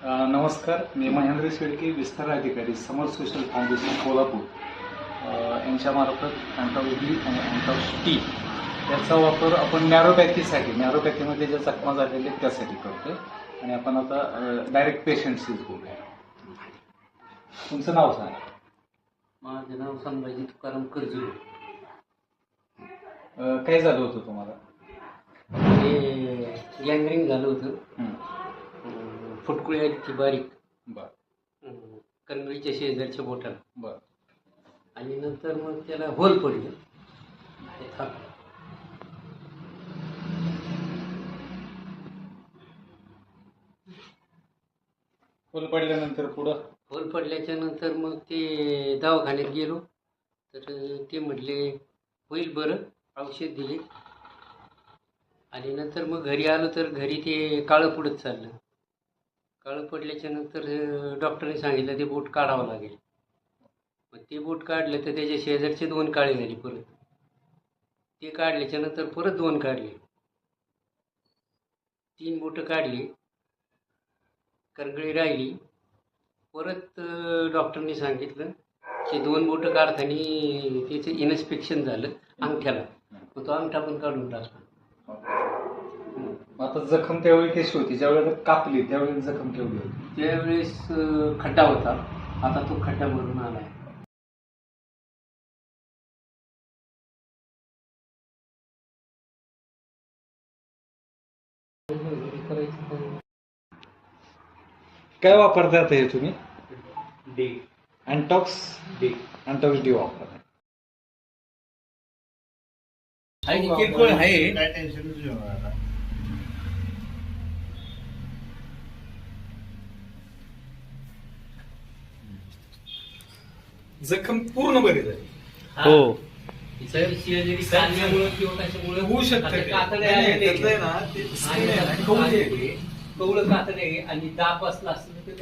नमस्कार, मी महेंद्र शेळके, विस्तार अधिकारी, समर सोशल फाउंडेशन कोल्हापूर यांच्यामार्फत अँटॉक्स-डी आणि अँटॉक्स-टी याचा वापर आपण नॅरोपॅथीमध्ये ज्या जखमा झालेल्या त्यासाठी करतो आणि आपण आता डायरेक्ट पेशंटशीच बोलूया. तुमचं नाव सांगा. माझं नाव संभाजी तुकाराम कर्जुले. काय झालं होतं तुम्हाला? हे गँग्रीन झालं होतं. फुटकुळी आली ती बारीक. बरं. कणगळीच्या शेजारच्या बोटाला. बरं. आणि नंतर मग त्याला होल पडलं. होल पडल्यानंतर पुढं होल पडल्याच्या नंतर मग ते दवाखान्यात गेलो तर ते म्हटले होईल बरं, औषध दिले. आणि नंतर मग घरी आलो तर घरी ते काळं पडत चाललं. काळं पडल्याच्या नंतर डॉक्टरने सांगितलं ते बोट काढावं लागेल. मग ते बोट काढलं तर त्याच्या शेजारचे 2 काळे झाले. परत ते काढल्याच्या नंतर परत 2 काढले. 3 बोटं काढली, करगळी राहिली. परत डॉक्टरने सांगितलं की 2 बोटं काढताना त्याचं इन्स्पेक्शन झालं अंगठ्याला. मग तो अंगठा पण काढून टाकला. आता जखम त्यावेळी कशी होती? ज्यावेळेला कापली त्यावेळेस जखम केवढी होती? त्यावेळेस खड्डा होता. आता तो खड्डा भरून आला आहे. काय वापरता आता हे तुम्ही? डी. अँटॉक्स-डी वापरता. किरकोळ आहे. काय टेन्शन तुझ्या आता? जखम पूर्ण बरी झाली. हो. शेजारी काढल्यामुळं किंवा कशामुळे होऊ शकतं. कवळं कातडे आणि दाब असला असतं तर